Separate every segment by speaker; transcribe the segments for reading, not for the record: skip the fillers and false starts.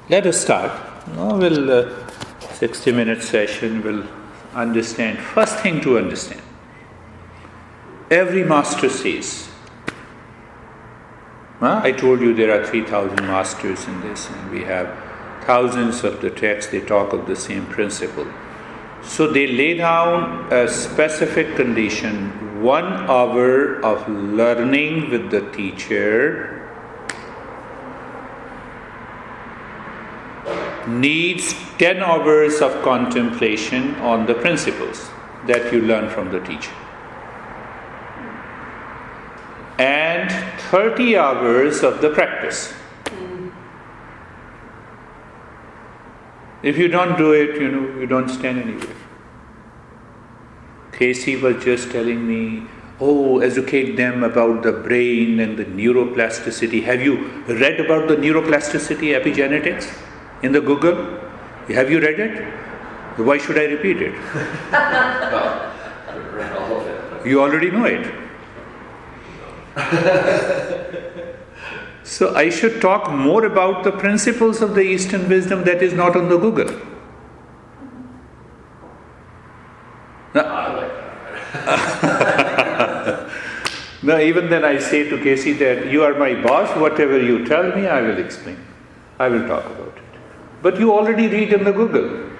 Speaker 1: Let us start. Now 60-minute session will understand. First thing to understand. Every master says, I told you there are 3,000 masters in this, and we have thousands of the texts, they talk of the same principle. So they lay down a specific condition, 1 hour of learning with the teacher needs 10 hours of contemplation on the principles that you learn from the teacher. And 30 hours of the practice. If you don't do it, you don't stand anywhere. Casey was just telling me, educate them about the brain and the neuroplasticity. Have you read about the neuroplasticity epigenetics in the Google? Have you read it? Why should I repeat it? You already know it. So I should talk more about the principles of the Eastern wisdom that is not on the Google. No, even then I say to Casey that you are my boss, whatever you tell me, I will explain. I will talk about it. But you already read in the Google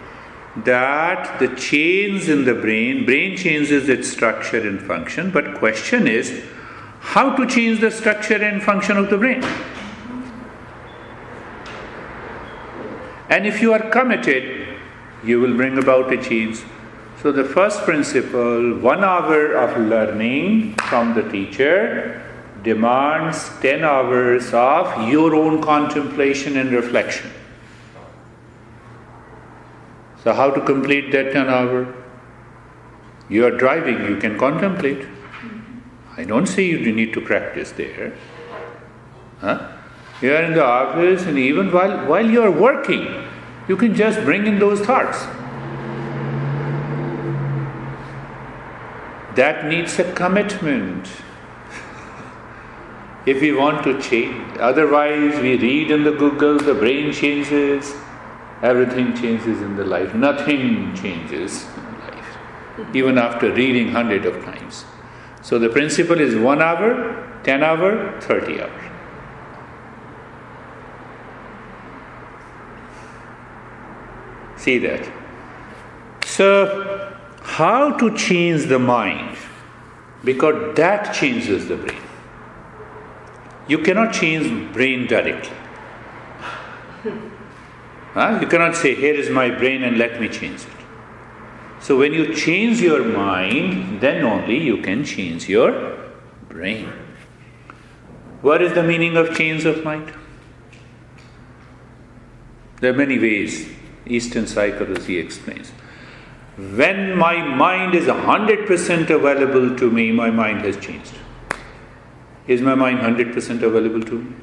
Speaker 1: that the chains in the brain changes its structure and function, but question is, how to change the structure and function of the brain? And if you are committed, you will bring about a change. So the first principle, 1 hour of learning from the teacher demands 10 hours of your own contemplation and reflection. So how to complete that 10 hour? You are driving, you can contemplate. I don't say you need to practice there. You are in the office, and even while you are working, you can just bring in those thoughts. That needs a commitment. If we want to change, otherwise we read in the Google, the brain changes, everything changes in the life. Nothing changes in life, even after reading hundreds of times. So the principle is 1 hour, 10 hour, 30 hour. See that? So, how to change the mind? Because that changes the brain. You cannot change brain directly. You cannot say, here is my brain and let me change it. So when you change your mind, then only you can change your brain. What is the meaning of change of mind? There are many ways Eastern psychology explains. When my mind is 100% available to me, my mind has changed. Is my mind 100% available to me?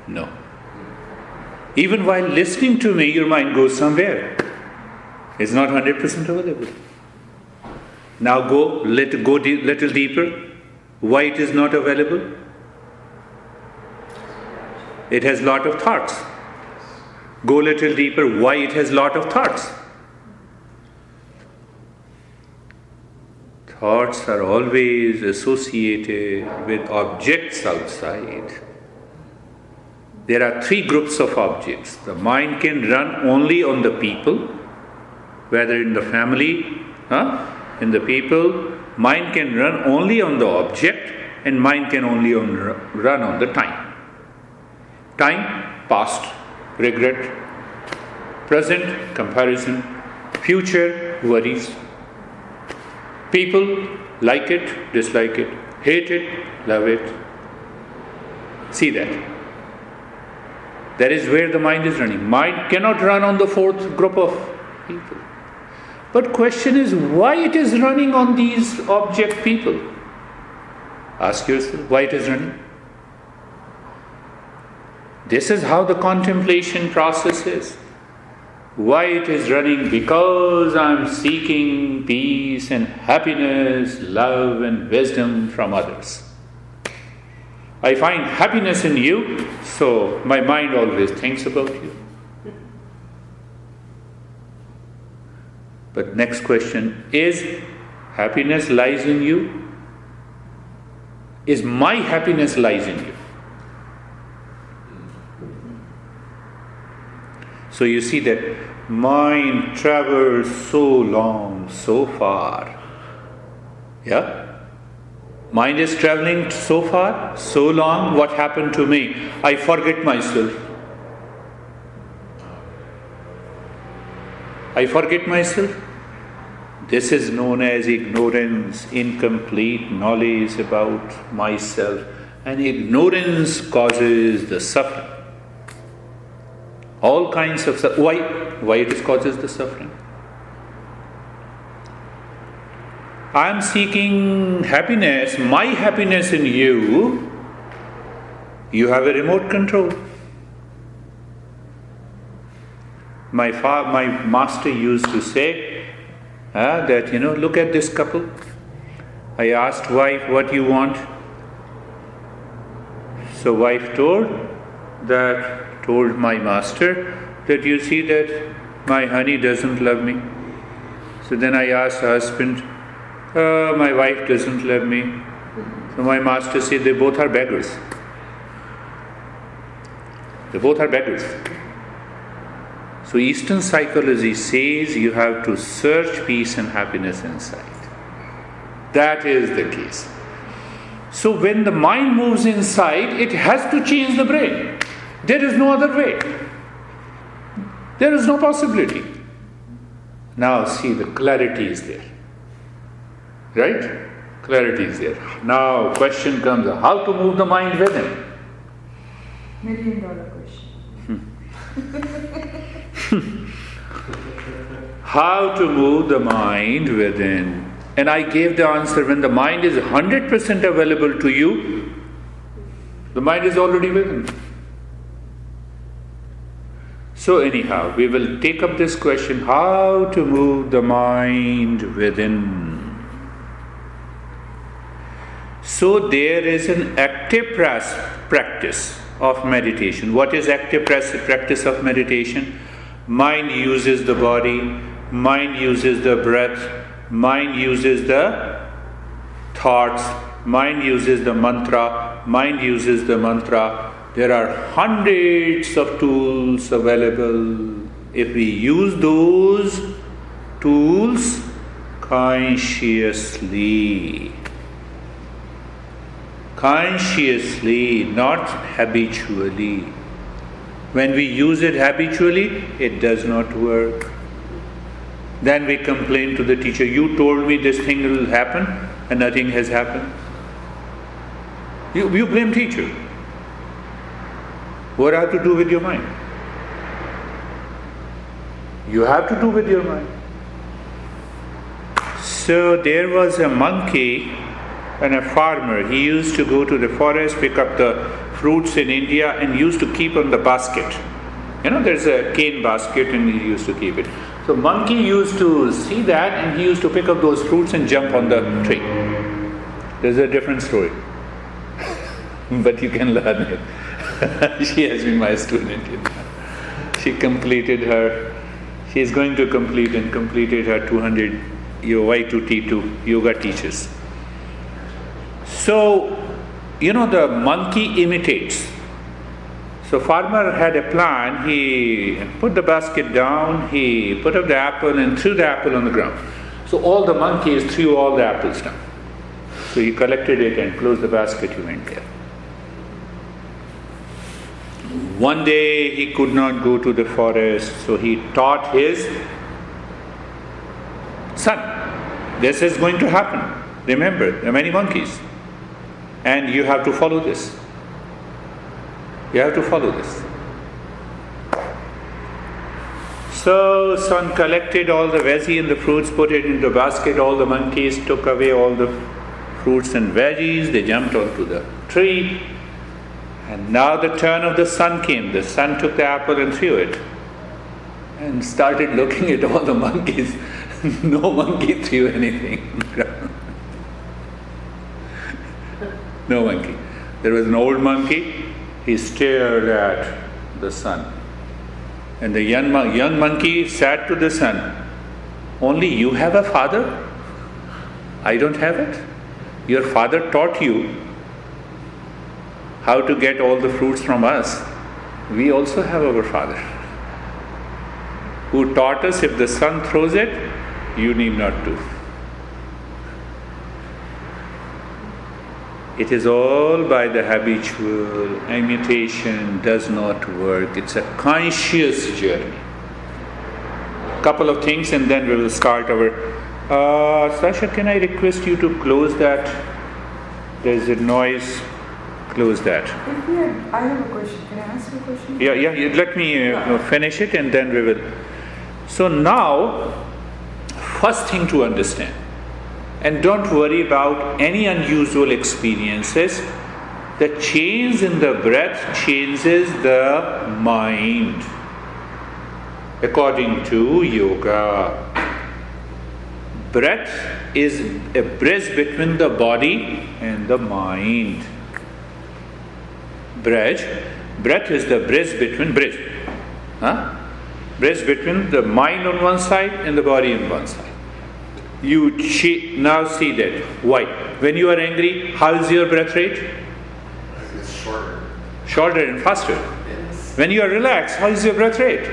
Speaker 1: No. Even while listening to me, your mind goes somewhere. It's not 100% available. Now go little deeper. Why it is not available? It has lot of thoughts. Go little deeper. Why it has lot of thoughts? Thoughts are always associated with objects outside. There are 3 groups of objects. The mind can run only on the people, whether in the family, in the people. Mind can run only on the object, and mind can only run on the time. Time, past, regret. Present, comparison. Future, worries. People, like it, dislike it. Hate it, love it. See that. That is where the mind is running. Mind cannot run on the 4th group of people. But question is, why it is running on these object people? Ask yourself, why it is running? This is how the contemplation process is. Why it is running? Because I am seeking peace and happiness, love and wisdom from others. I find happiness in you, so my mind always thinks about you. But next question, is happiness lies in you? Is my happiness lies in you? So you see that mind travels so long, so far. Yeah? Mind is traveling so far, so long. What happened to me? I forget myself. I forget myself. This is known as ignorance, incomplete knowledge about myself. And ignorance causes the suffering. All kinds of suffering. Why it causes the suffering? I am seeking happiness, my happiness in you. You have a remote control. My master used to say that, look at this couple. I asked wife, what you want? So wife told my master that you see that my honey doesn't love me. So then I asked husband, my wife doesn't love me. So my master said they both are beggars. They both are beggars. So Eastern psychology says you have to search peace and happiness inside. That is the case. So when the mind moves inside, it has to change the brain. There is no other way. There is no possibility. Now see, the clarity is there. Right? Clarity is there. Now question comes, how to move the mind within?
Speaker 2: $1 million question.
Speaker 1: How to move the mind within? And I gave the answer, when the mind is 100% available to you, the mind is already within. So anyhow, we will take up this question, how to move the mind within. So there is an active practice of meditation. What is active practice of meditation? Mind uses the body, mind uses the breath, mind uses the thoughts, mind uses the mantra, mind uses the mantra. There are hundreds of tools available. If we use those tools consciously, not habitually. When we use it habitually, it does not work. Then we complain to the teacher, you told me this thing will happen and nothing has happened. You blame teacher. What have to do with your mind? You have to do with your mind. So there was a monkey and a farmer. He used to go to the forest, pick up the fruits in India and used to keep on the basket. There's a cane basket and he used to keep it. So monkey used to see that and he used to pick up those fruits and jump on the tree. There's a different story. But you can learn it. She has been my student. She is going to completed her 200 Y2T2 yoga teachers. So, the monkey imitates. So farmer had a plan. He put the basket down, he put up the apple and threw the apple on the ground. So all the monkeys threw all the apples down. So he collected it and closed the basket, he went there. One day he could not go to the forest, so he taught his son, this is going to happen. Remember, there are many monkeys. And you have to follow this. You have to follow this. So son collected all the veggies and the fruits, put it in the basket. All the monkeys took away all the fruits and veggies. They jumped onto the tree. And now the turn of the son came. The son took the apple and threw it. And started looking at all the monkeys. No monkey threw anything. No monkey. There was an old monkey, he stared at the sun. And the young monkey said to the sun, "Only you have a father? I don't have it? Your father taught you how to get all the fruits from us. We also have our father, who taught us if the sun throws it, you need not to." It is all by the habitual. Imitation does not work. It's a conscious journey. Couple of things and then we will start our... Sasha, can I request you to close that? There's a noise. Close that.
Speaker 2: I have a question. Can I ask you a question?
Speaker 1: Yeah. Let me finish it and then we will. So now, first thing to understand, and don't worry about any unusual experiences, the change in the breath changes the mind. According to yoga, breath is a bridge between the body and the mind. Breath is the bridge between bridge between the mind on one side and the body on one side. You now see that. Why? When you are angry, how is your breath rate?
Speaker 3: It's shorter.
Speaker 1: Shorter and faster.
Speaker 3: Yes.
Speaker 1: When you are relaxed, how is your breath rate?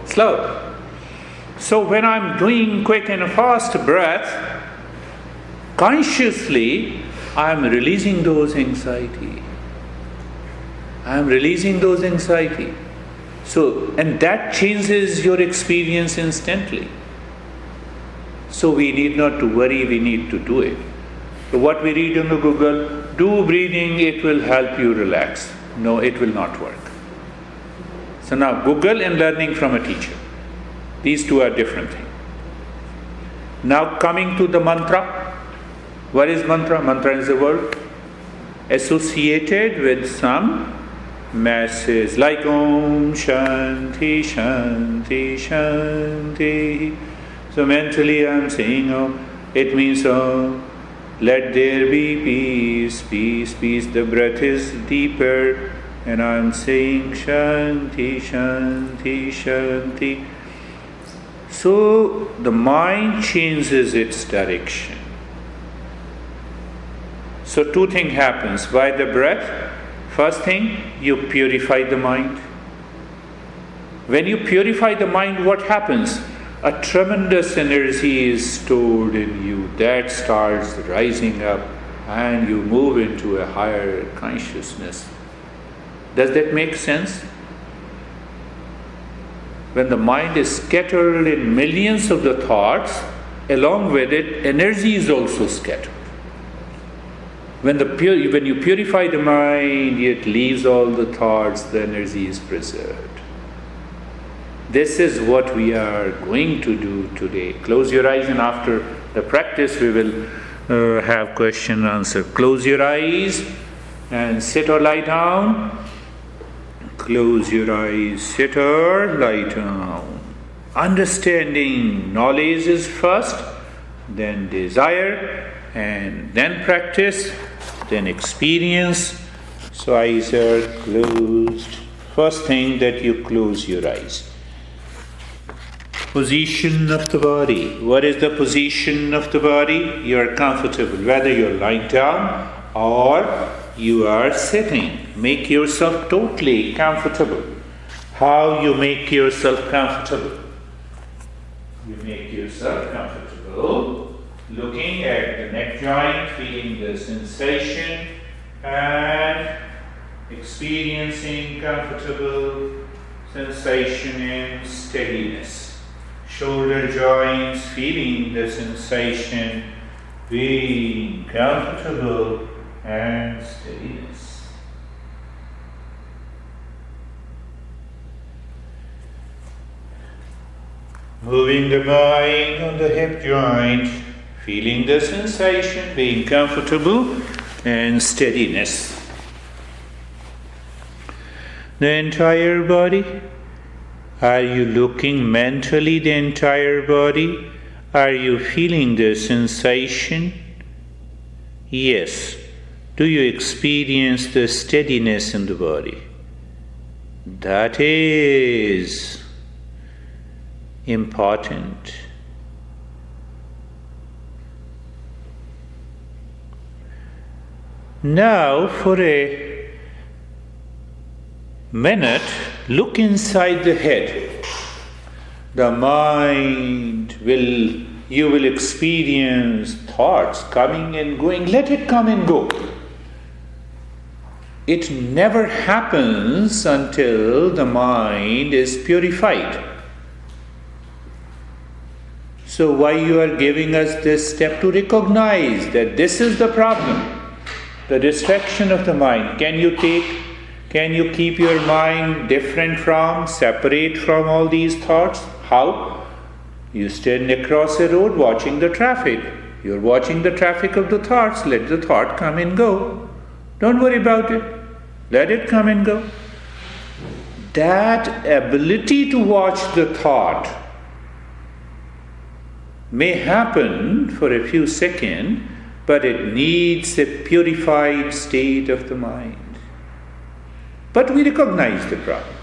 Speaker 1: Slow. So when I'm doing quick and fast breath, consciously I'm releasing those anxiety. So, and that changes your experience instantly. So we need not to worry, we need to do it. So what we read on the Google, do breathing, it will help you relax. No, it will not work. So now Google and learning from a teacher. These two are different things. Now coming to the mantra. What is mantra? Mantra is a word associated with some message like Om Shanti Shanti Shanti. So mentally I'm saying Om. It means Om. Let there be peace, peace, peace. The breath is deeper and I'm saying Shanti Shanti Shanti. So the mind changes its direction. So two things happens by the breath. First thing, you purify the mind. When you purify the mind, what happens? A tremendous energy is stored in you that starts rising up and you move into a higher consciousness. Does that make sense? When the mind is scattered in millions of the thoughts, along with it, energy is also scattered. When you purify the mind, it leaves all the thoughts, the energy is preserved. This is what we are going to do today. Close your eyes and after the practice we will have question and answer. Close your eyes and sit or lie down. Close your eyes, sit or lie down. Understanding, knowledge is first, then desire, and then practice, then experience. So eyes are closed. First thing that you close your eyes. Position of the body. What is the position of the body? You are comfortable, whether you're lying down or you are sitting. Make yourself totally comfortable. How you make yourself comfortable? You make yourself comfortable looking at the neck joint, feeling the sensation and experiencing comfortable sensation and steadiness. Shoulder joints, feeling the sensation, being comfortable and steadiness. Moving the mind on the hip joint, feeling the sensation, being comfortable and steadiness. The entire body. Are you looking mentally the entire body? Are you feeling the sensation? Yes. Do you experience the steadiness in the body? That is important. Now, for a minute, look inside the head. The mind you will experience thoughts coming and going. Let it come and go. It never happens until the mind is purified. So why you are giving us this step? To recognize that this is the problem. The distraction of the mind. Can you keep your mind separate from all these thoughts? How? You stand across a road watching the traffic. You're watching the traffic of the thoughts. Let the thought come and go. Don't worry about it. Let it come and go. That ability to watch the thought may happen for a few seconds, but it needs a purified state of the mind. But we recognize the problem.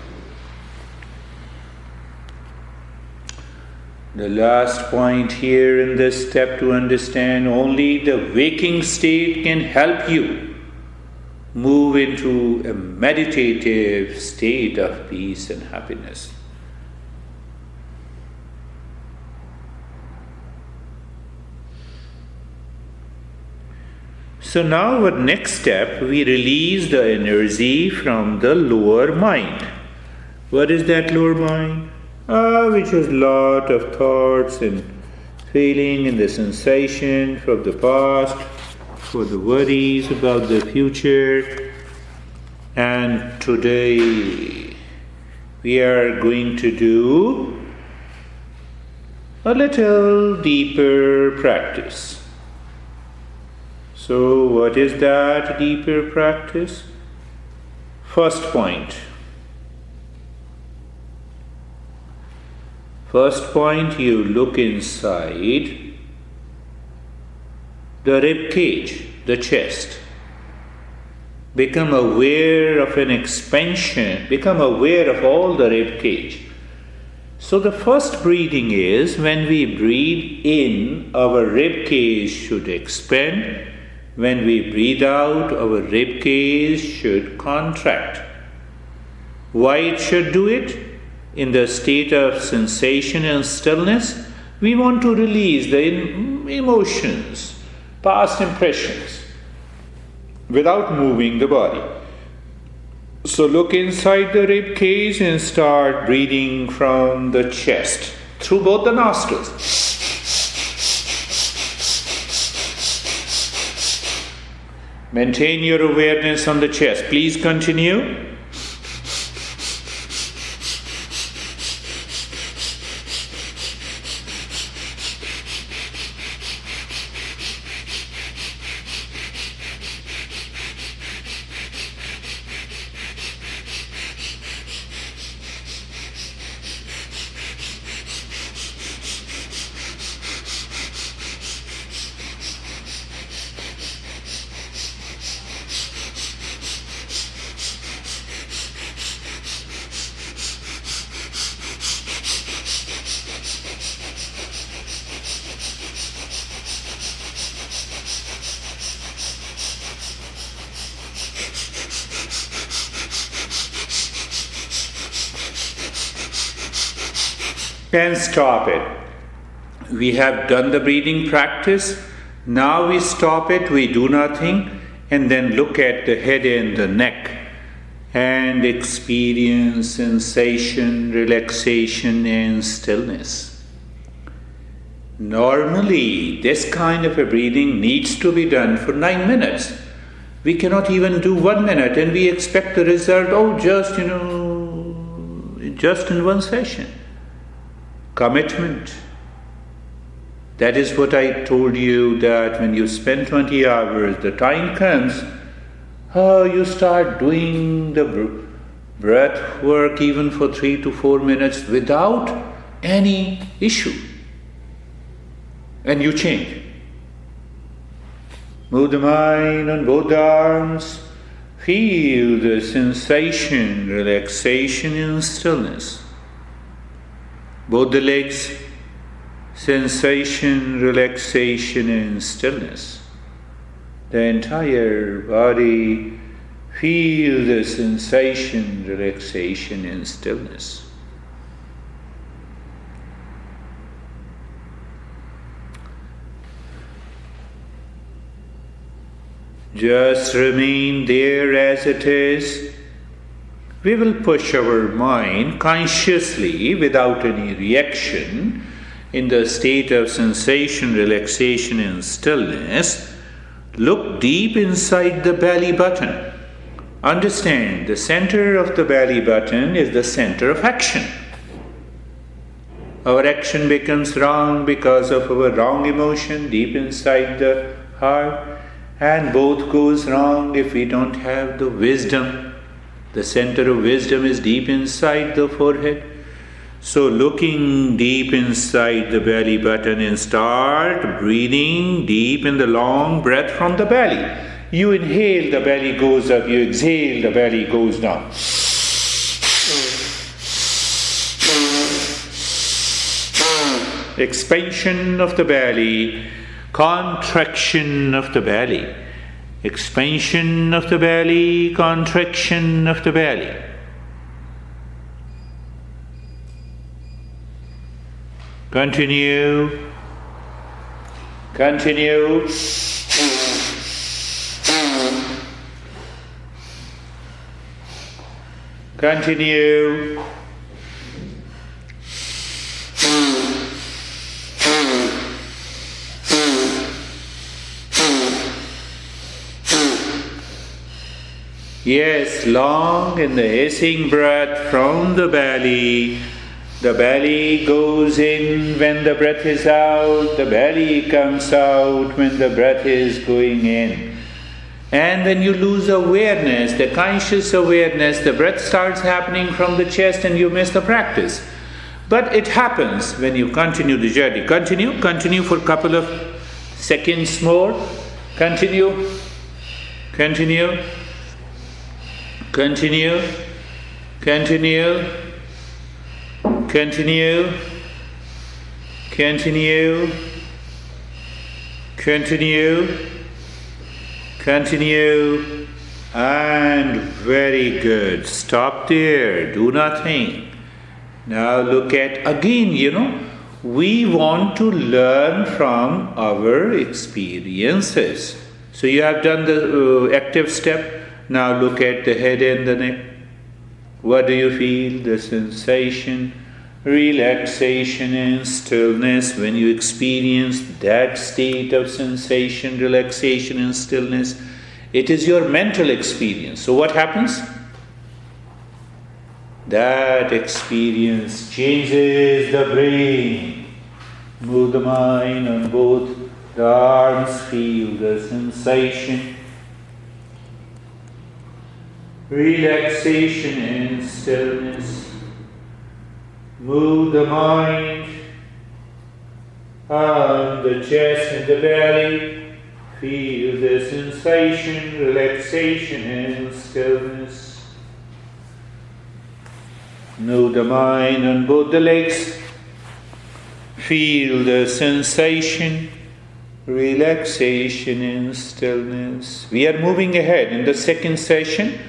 Speaker 1: The last point here in this step to understand, only the waking state can help you move into a meditative state of peace and happiness. So now our next step, we release the energy from the lower mind. What is that lower mind? Which is lot of thoughts and feeling and the sensation from the past, for the worries about the future. And today we are going to do a little deeper practice. So what is that deeper practice? First point. First point, you look inside the rib cage, the chest. Become aware of an expansion, become aware of all the rib cage. So the first breathing is, when we breathe in, our rib cage should expand. When we breathe out, our rib cage should contract. Why it should do it? In the state of sensation and stillness, we want to release the emotions, past impressions, without moving the body. So look inside the rib cage and start breathing from the chest, through both the nostrils. Maintain your awareness on the chest. Please continue. Can stop it. We have done the breathing practice. Now we stop it, we do nothing, and then look at the head and the neck and experience sensation, relaxation, and stillness. Normally, this kind of a breathing needs to be done for 9 minutes. We cannot even do 1 minute, and we expect the result, just in one session. Commitment. That is what I told you, that when you spend 20 hours, the time comes, you start doing the breath work even for 3 to 4 minutes without any issue. And you change. Move the mind on both arms. Feel the sensation, relaxation and stillness. Both the legs, sensation, relaxation and stillness. The entire body, feel the sensation, relaxation and stillness. Just remain there as it is. We will push our mind consciously, without any reaction, in the state of sensation, relaxation and stillness. Look deep inside the belly button. Understand, the center of the belly button is the center of action. Our action becomes wrong because of our wrong emotion deep inside the heart. And both goes wrong if we don't have the wisdom. The center of wisdom is deep inside the forehead. So looking deep inside the belly button and start breathing deep in the long breath from the belly. You inhale, the belly goes up. You exhale, the belly goes down. Expansion of the belly, contraction of the belly. Expansion of the belly, contraction of the belly. Continue. Continue. Continue. Yes, long in the hissing breath from the belly. The belly goes in when the breath is out. The belly comes out when the breath is going in. And then you lose awareness, the conscious awareness. The breath starts happening from the chest and you miss the practice. But it happens when you continue the journey. Continue for a couple of seconds more. Continue. Continue. Continue. Continue. Continue. Continue. Continue. Continue. And very good. Stop there. Do nothing. Now look at again, we want to learn from our experiences. So you have done the active step. Now look at the head and the neck. What do you feel? The sensation, relaxation and stillness. When you experience that state of sensation, relaxation and stillness, it is your mental experience. So what happens? That experience changes the brain. Move the mind on both the arms, feel the sensation, relaxation and stillness. Move the mind on the chest and the belly. Feel the sensation, relaxation and stillness. Move the mind on both the legs. Feel the sensation, relaxation and stillness. We are moving ahead in the second session.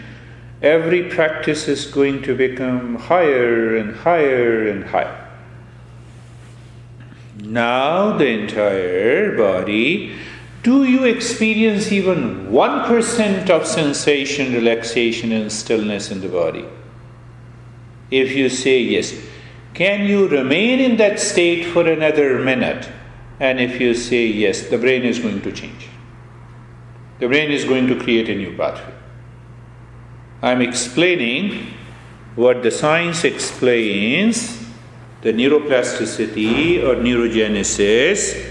Speaker 1: Every practice is going to become higher and higher and higher. Now the entire body, do you experience even 1% of sensation, relaxation and stillness in the body? If you say yes, can you remain in that state for another minute? And if you say yes, the brain is going to change. The brain is going to create a new pathway. I'm explaining what the science explains, the neuroplasticity or neurogenesis,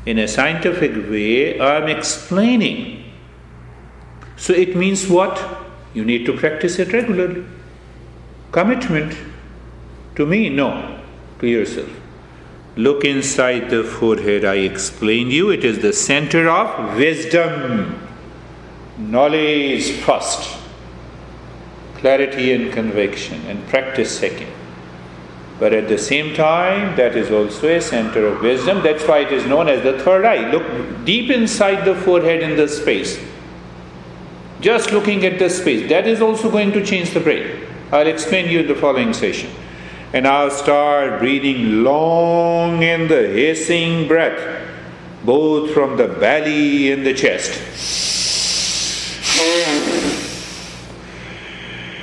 Speaker 1: in a scientific way. I'm explaining. So it means what? You need to practice it regularly. Commitment. To me, no. To yourself. Look inside the forehead. I explained you, it is the center of wisdom. Knowledge first, clarity and conviction, and practice second. But at the same time, that is also a center of wisdom. That's why it is known as the third eye. Look deep inside the forehead in the space. Just looking at the space, that is also going to change the brain. I'll explain you in the following session. And I'll start breathing long in the hissing breath, both from the belly and the chest.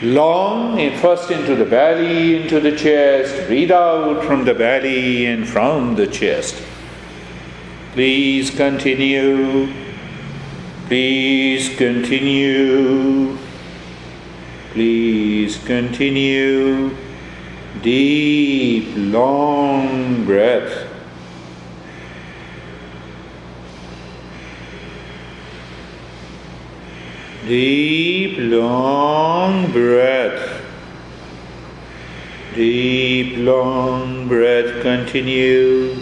Speaker 1: Long, first into the belly, into the chest. Breathe out from the belly and from the chest. Please continue. Please continue. Please continue. Deep, long breath. Deep, long breath. Deep, long breath. Continue.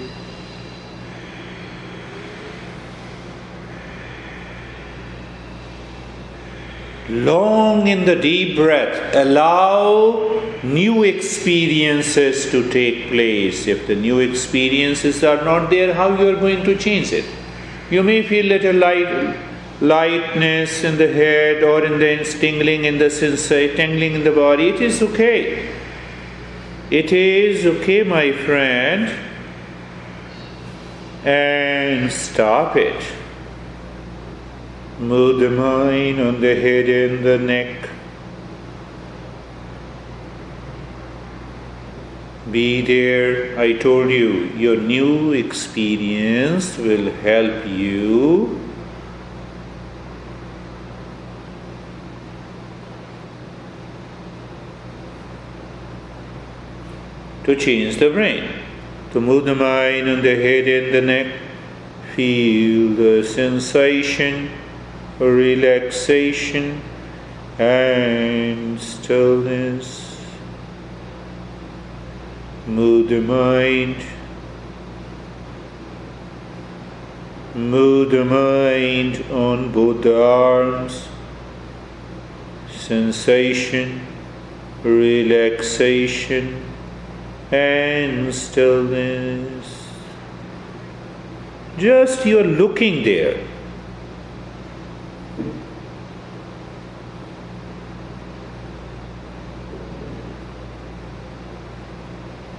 Speaker 1: Long in the deep breath. Allow new experiences to take place. If the new experiences are not there, how you are going to change it? You may feel little lightness in the head or in the tingling in the tingling in the body. It is okay. It is okay, my friend. And stop it. Move the mind on the head and the neck. Be there. I told you, your new experience will help you to change the brain. To move the mind on the head and the neck. Feel the sensation, relaxation and stillness. Move the mind. Move the mind on both the arms. Sensation, relaxation and stillness. Just you're looking there.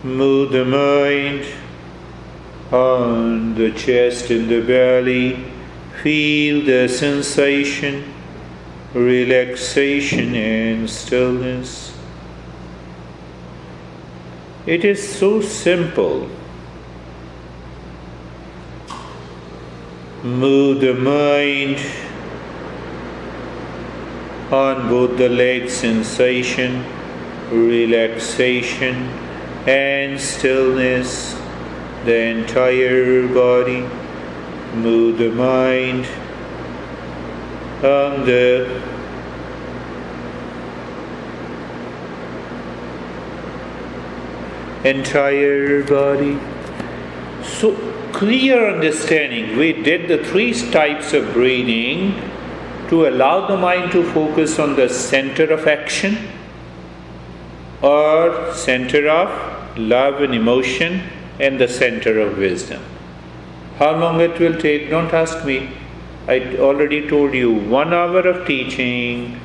Speaker 1: Move the mind on the chest and the belly. Feel the sensation, relaxation and stillness. It is so simple. Move the mind on both the legs, sensation, relaxation and stillness, the entire body. Move the mind on the entire body. So clear understanding. We did the 3 types of breathing to allow the mind to focus on the center of action or center of love and emotion and the center of wisdom. How long it will take? Don't ask me. I already told you 1 hour of teaching,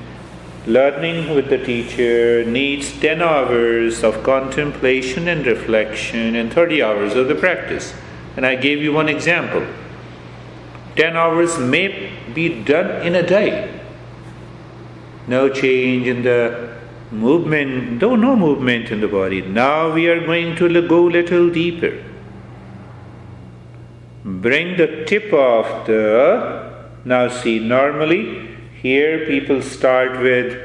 Speaker 1: learning with the teacher needs 10 hours of contemplation and reflection and 30 hours of the practice. And I gave you one example. 10 hours may be done in a day. No change in the movement, no movement in the body. Now we are going to go little deeper. Bring the tip of the... Now see, normally here people start with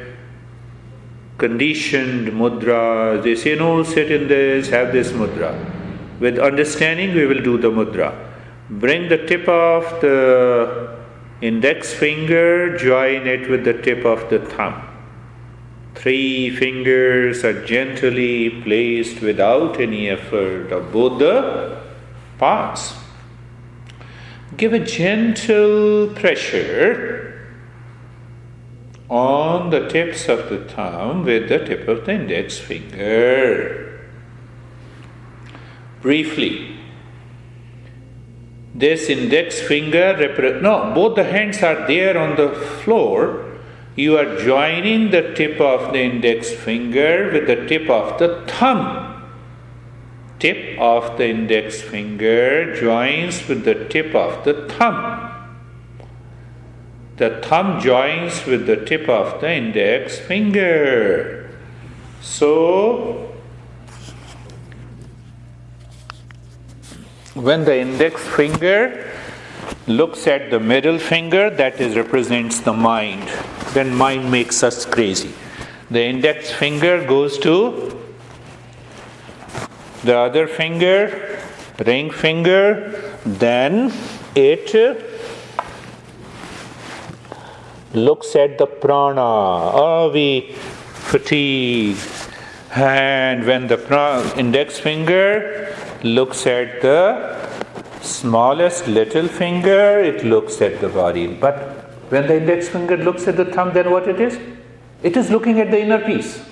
Speaker 1: conditioned mudra. They say, no, sit in this, have this mudra. With understanding, we will do the mudra. Bring the tip of the index finger, join it with the tip of the thumb. 3 fingers are gently placed without any effort of both the Pause. Give a gentle pressure on the tips of the thumb with the tip of the index finger. Briefly. This index finger, both the hands are there on the floor. You are joining the tip of the index finger with the tip of the thumb. Tip of the index finger joins with the tip of the thumb. The thumb joins with the tip of the index finger. So, when the index finger looks at the middle finger, that represents the mind. Then mind makes us crazy. The index finger goes to the other finger, ring finger, then it looks at the prana. We fatigue. And when the index finger looks at the smallest little finger, it looks at the body. But when the index finger looks at the thumb, then what it is? It is looking at the inner peace.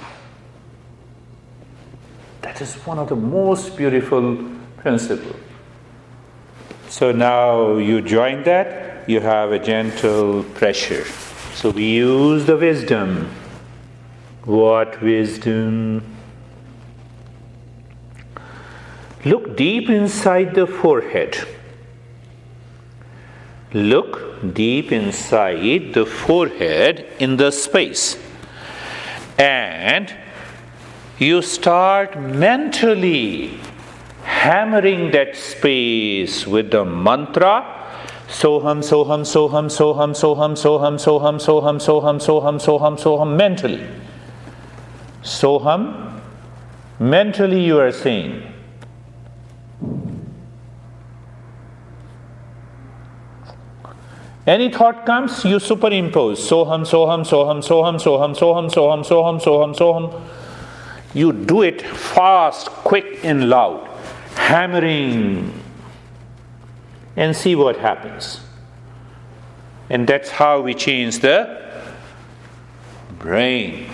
Speaker 1: That is one of the most beautiful principles. So now you join that, you have a gentle pressure. So we use the wisdom. What wisdom? Look deep inside the forehead. Look deep inside the forehead in the space. And you start mentally hammering that space with the mantra Soham, Soham, Soham, Soham, Soham, Soham, Soham, Soham, Soham, Soham, Soham, Soham, mentally. Soham, mentally you are saying. Any thought comes, you superimpose. Soham, Soham, Soham, Soham, Soham, Soham, Soham, Soham, Soham, Soham. You do it fast, quick and loud. Hammering. And see what happens. And that's how we change the brain.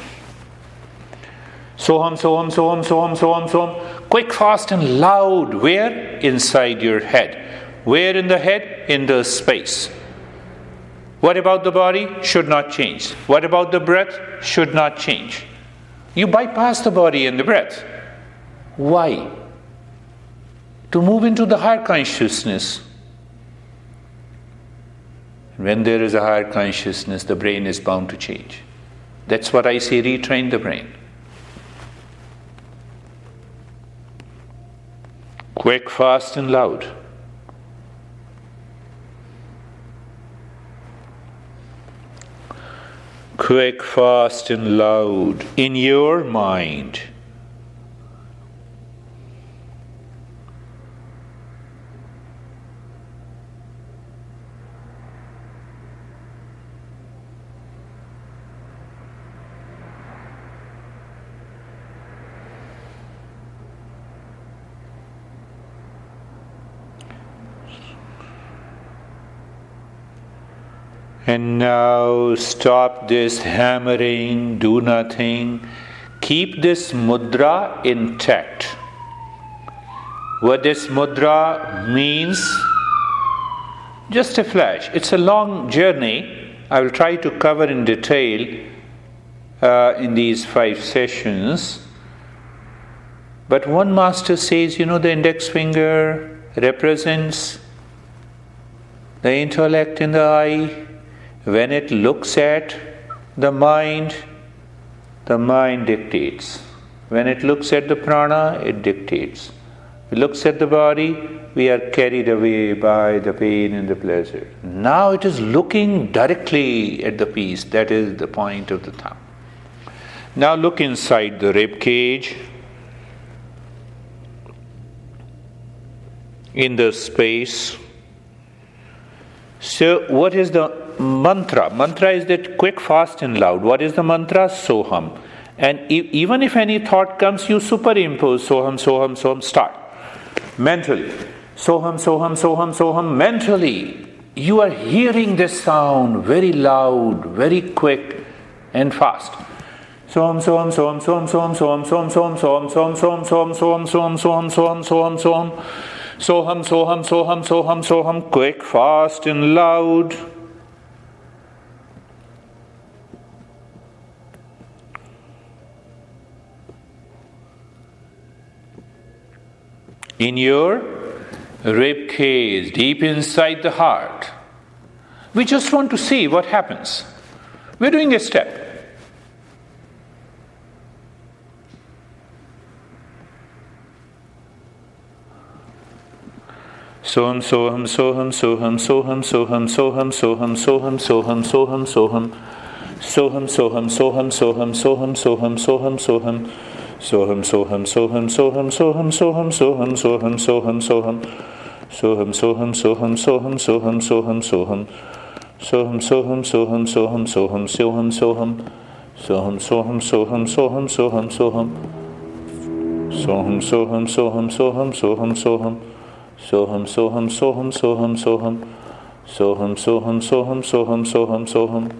Speaker 1: Soham, Soham, Soham, Soham, Soham, Soham. Quick, fast and loud. Where? Inside your head. Where in the head? In the space. What about the body? Should not change. What about the breath? Should not change. You bypass the body and the breath. Why? To move into the higher consciousness. When there is a higher consciousness, the brain is bound to change. That's what I say, retrain the brain. Quick, fast and loud. Quick, fast and loud in your mind. And now stop this hammering, do nothing. Keep this mudra intact. What this mudra means, just a flash. It's a long journey. I will try to cover in detail in these 5 sessions. But one master says, the index finger represents the intellect in the eye. When it looks at the mind dictates. When it looks at the prana, it dictates. It looks at the body, we are carried away by the pain and the pleasure. Now it is looking directly at the peace. That is the point of the thumb. Now look inside the rib cage. In the space. So what is the mantra? Mantra is that quick, fast and loud. What is the mantra? Soham. And even if any thought comes, you superimpose Soham, Soham, Soham. Start. Mentally. Soham, Soham, Soham, Soham. Mentally, you are hearing this sound very loud, very quick and fast. Soham, Soham, Soham, Soham, Soham, Soham, Soham, Soham, Soham, Soham, Soham, Soham, Soham, Soham, Soham, Soham, Soham, Soham. Soham, Soham, Soham, Soham, Soham. Quick, fast and loud. In your rib cage, deep inside the heart. We just want to see what happens. We're doing a step. Soham, Soham, Soham, Soham, Soham, Soham, Soham, Soham, Soham, Soham, Soham, Soham. Soham, Soham, Soham, Soham, Soham, Soham, Soham, Soham. Soham, Soham, Soham, Soham, Soham, Soham, Soham, Soham, Soham, Soham. Soham, Soham, Soham, Soham, Soham, Soham, Soham. Soham, Soham, Soham, Soham, Soham, Soham, Soham. Soham, Soham, Soham, Soham, Soham, Soham. Soham, Soham, Soham, Soham, Soham, Soham. Soham, Soham, Soham, Soham, Soham. Soham, Soham, Soham, Soham, Soham, Soham.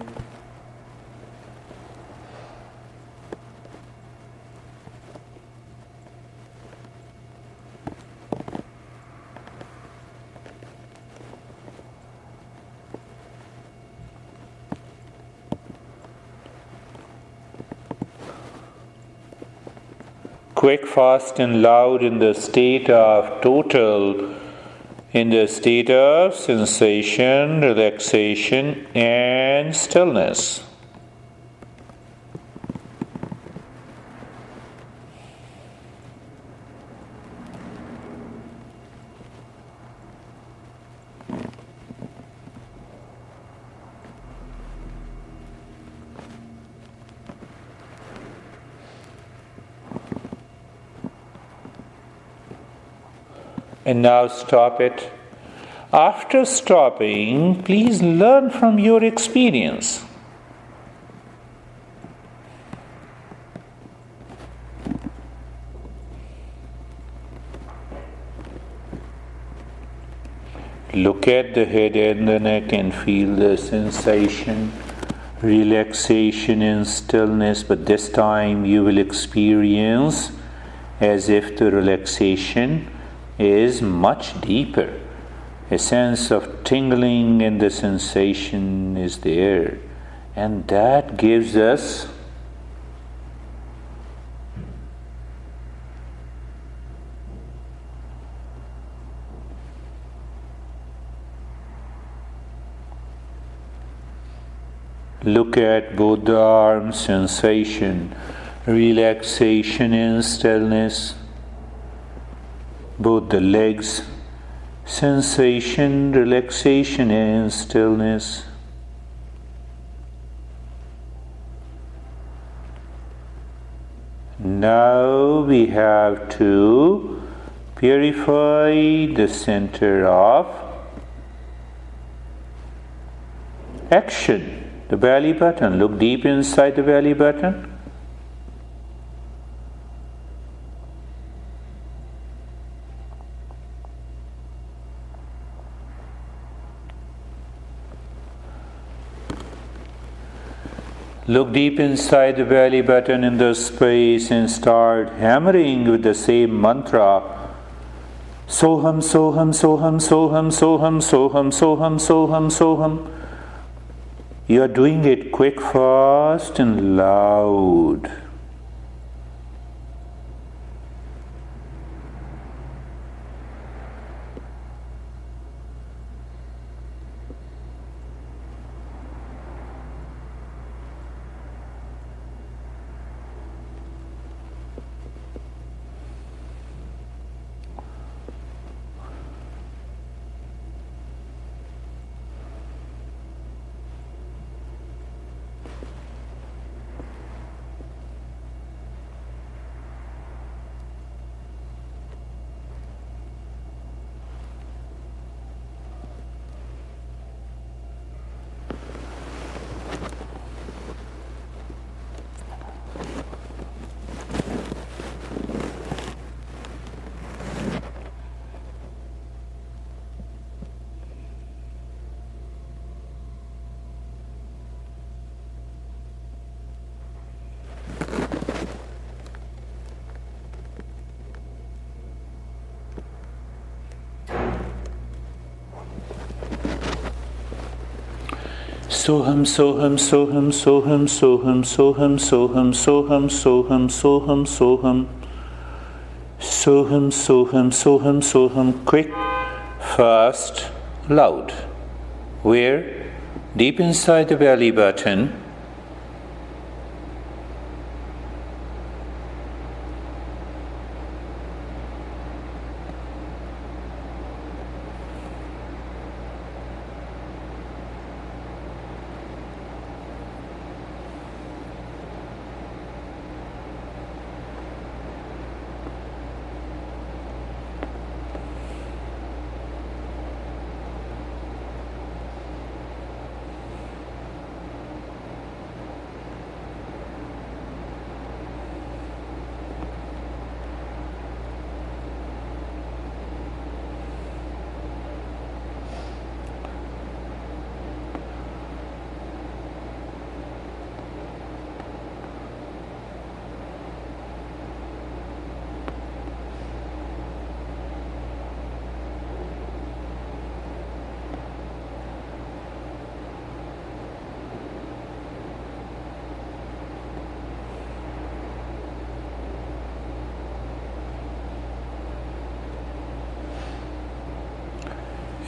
Speaker 1: Quick, fast and loud in the state of total, in the state of sensation, relaxation and stillness. And now stop it. After stopping, please learn from your experience. Look at the head and the neck and feel the sensation, relaxation and stillness, but this time you will experience as if the relaxation is much deeper. A sense of tingling and the sensation is there. And that gives us look at both the arms, sensation, relaxation and stillness. Both the legs, sensation, relaxation and stillness. Now we have to purify the center of action, the belly button. Look deep inside the belly button. Look deep inside the belly button in the space and start hammering with the same mantra. Soham, Soham, Soham, Soham, Soham, Soham, Soham, Soham, Soham. You are doing it quick, fast and loud. Soham, soham, soham, soham, soham, soham, soham, soham, soham, soham, soham. Soham, soham, soham, soham. Quick, fast, loud. Where? Deep inside the belly button.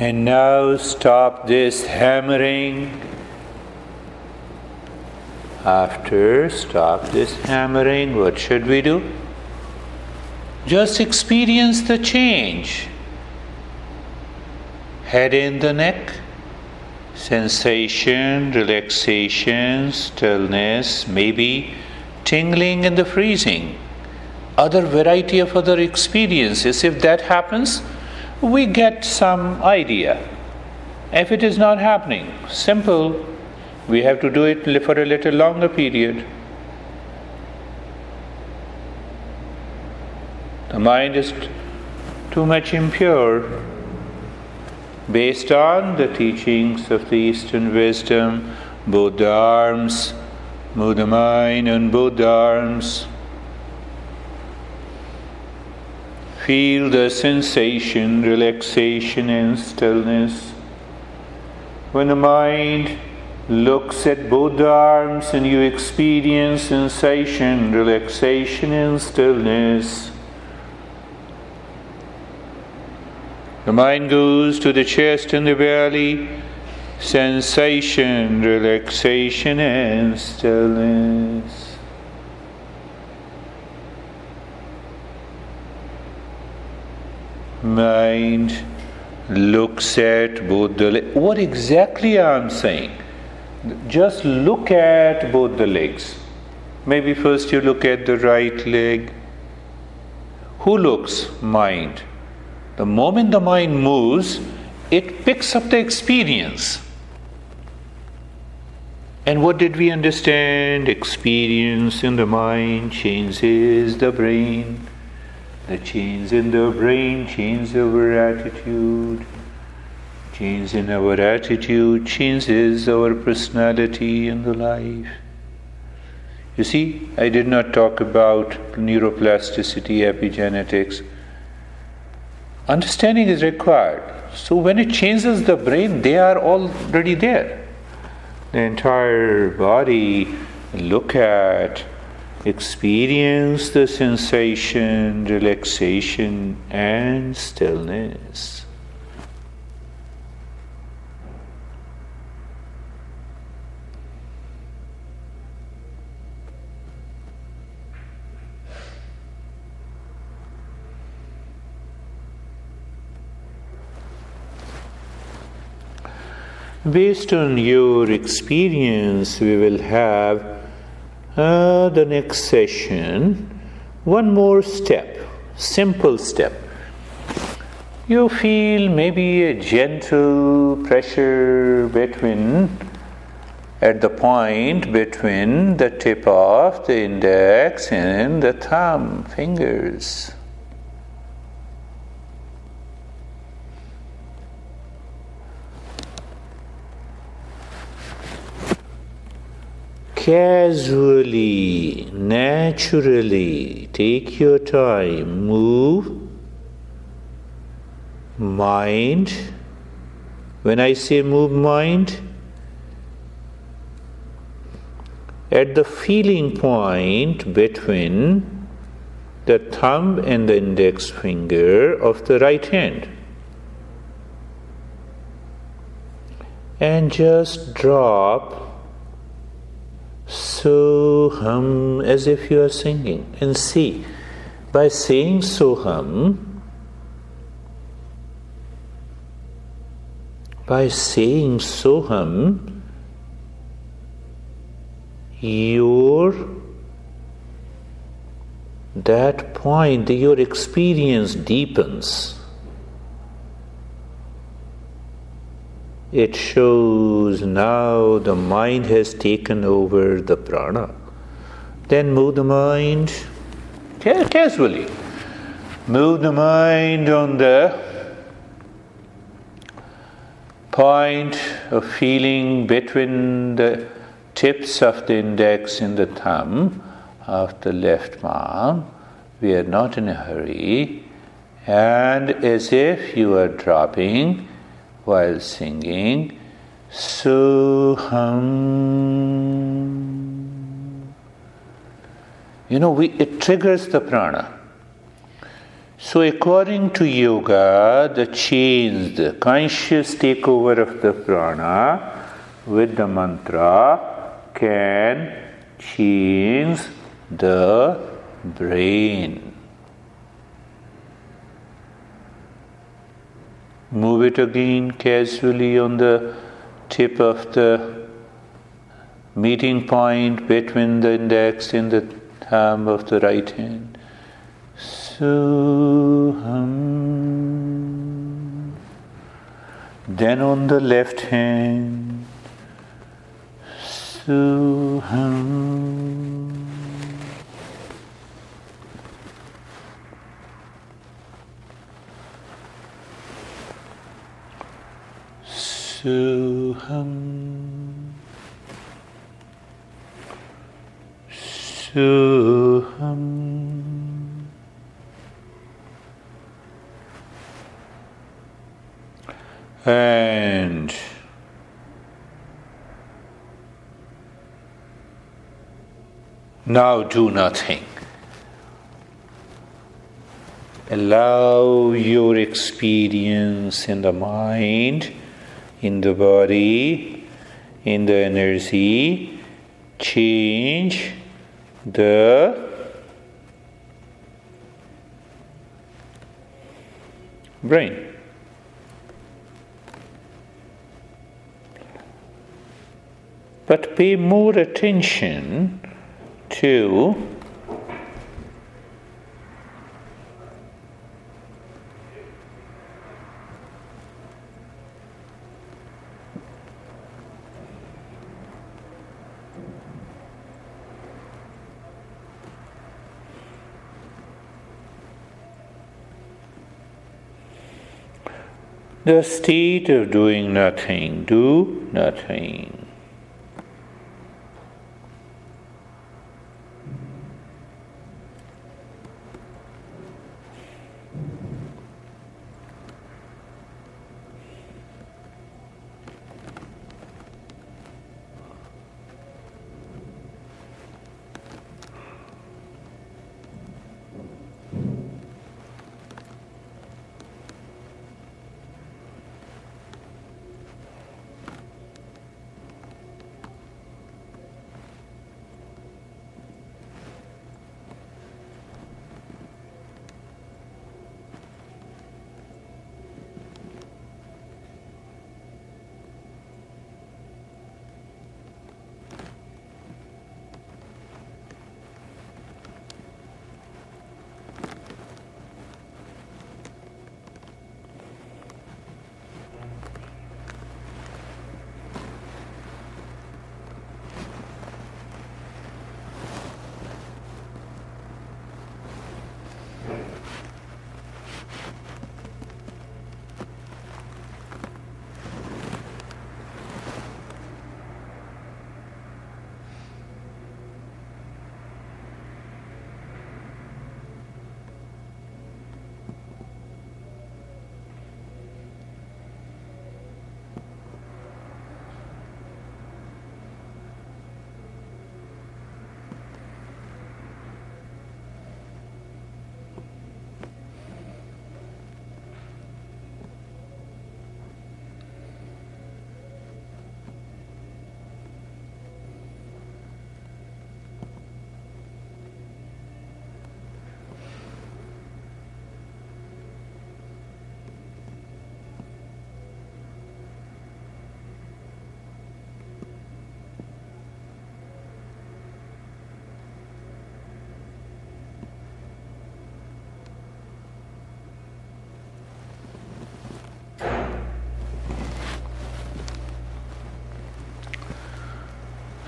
Speaker 1: And now stop this hammering. After stop this hammering, what should we do? Just experience the change. Head in the neck, sensation, relaxation, stillness, maybe tingling in the freezing. Other variety of other experiences. If that happens, we get some idea. If it is not happening, simple, we have to do it for a little longer period. The mind is too much impure. Based on the teachings of the Eastern wisdom, both the arms, move the mind on both the arms. Feel the sensation, relaxation and stillness. When the mind looks at both the arms and you experience sensation, relaxation and stillness. The mind goes to the chest and the belly, sensation, relaxation and stillness. Mind looks at both the legs. What exactly I am saying? Just look at both the legs. Maybe first you look at the right leg. Who looks? Mind. The moment the mind moves, it picks up the experience. And what did we understand? Experience in the mind changes the brain. The change in the brain changes our attitude. Change in our attitude changes our personality in the life. You see, I did not talk about neuroplasticity, epigenetics. Understanding is required. So when it changes the brain, they are already there. The entire body, look at, experience the sensation, relaxation and stillness. Based on your experience, we will have the next session, one more step, simple step. You feel maybe a gentle pressure at the point between the tip of the index and the thumb fingers. Casually, naturally, take your time, move mind. When I say move mind, at the feeling point between the thumb and the index finger of the right hand. And just drop Soham as if you are singing. And see, by saying Soham, that point, your experience deepens. It shows now the mind has taken over the prana. Then move the mind casually. Move the mind on the point of feeling between the tips of the index and the thumb of the left palm. We are not in a hurry. And as if you are dropping while singing, Soham. It triggers the prana. So according to yoga, the conscious takeover of the prana with the mantra can change the brain. Move it again casually on the tip of the meeting point between the index and the thumb of the right hand. Soham. Then on the left hand. Soham. Soham. Soham. And now do nothing. Allow your experience in the mind, in the body, in the energy, change the brain. But pay more attention to the state of doing nothing. Do nothing.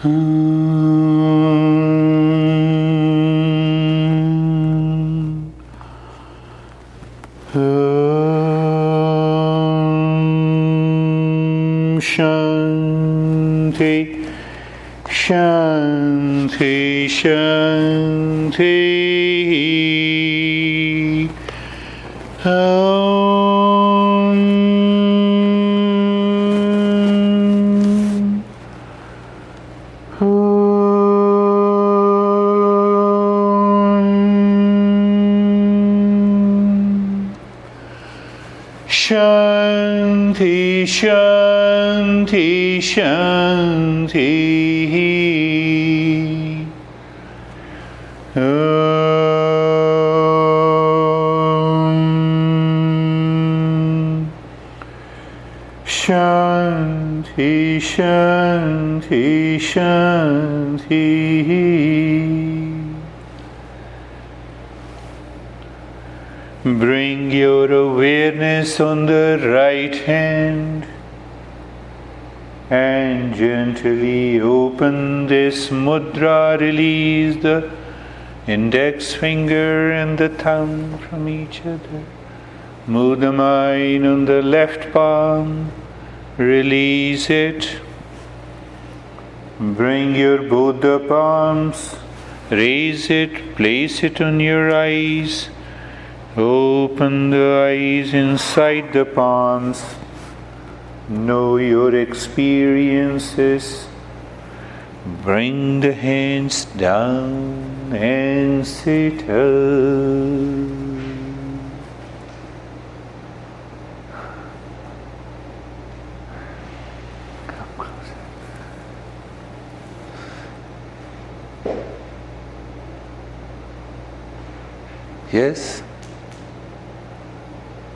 Speaker 1: Shanti, Shanti, Shanti. Shanti, Shanti, Shanti. Shanti, Shanti, Shanti. Bring your awareness on the right hand and gently open this mudra. Release the index finger and the thumb from each other. Move the mind on the left palm. Release it. Bring your both the palms. Raise it. Place it on your eyes. Open the eyes inside the palms. Know your experiences. Bring the hands down and settle. Come closer. Yes?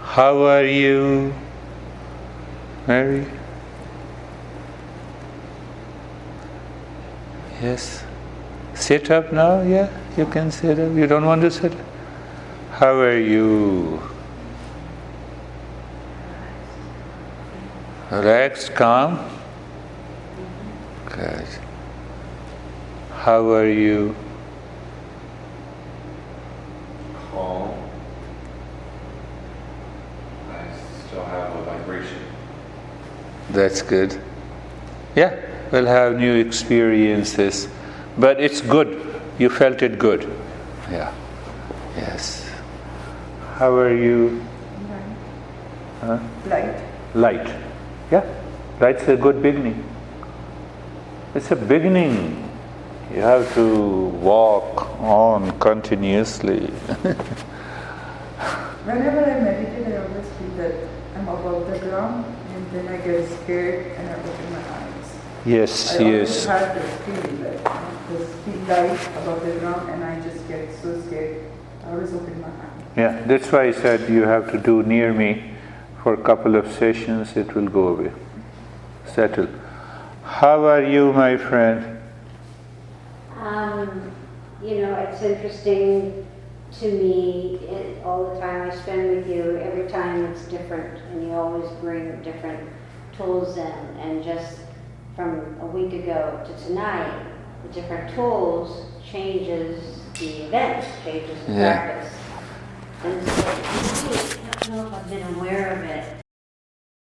Speaker 1: How are you, Mary? Yes. Sit up now, yeah? You can sit up. You don't want to sit? How are you? Relaxed, calm? Good. How are you?
Speaker 3: Calm. I still have a vibration.
Speaker 1: That's good. Yeah, we'll have new experiences. But it's good. You felt it good. Yeah. Yes. How are you? Huh?
Speaker 2: Light.
Speaker 1: Light. Yeah. Light's a good beginning. It's a beginning. You have to walk on continuously.
Speaker 2: Whenever I meditate, I always feel that I'm above the ground, and then I get scared and I open my eyes.
Speaker 1: Yes,
Speaker 2: I always
Speaker 1: yes.
Speaker 2: have this feeling that this feel light above the ground, and I just get so scared. I always open my eyes.
Speaker 1: Yeah, that's why I said you have to do near me for a couple of sessions, it will go away. Settle. How are you, my friend?
Speaker 4: It's interesting to me, all the time I spend with you, every time it's different, and you always bring different tools in, and just from a week ago to tonight, the different tools changes the event, changes the practice. And so, I don't know if I've been aware of it,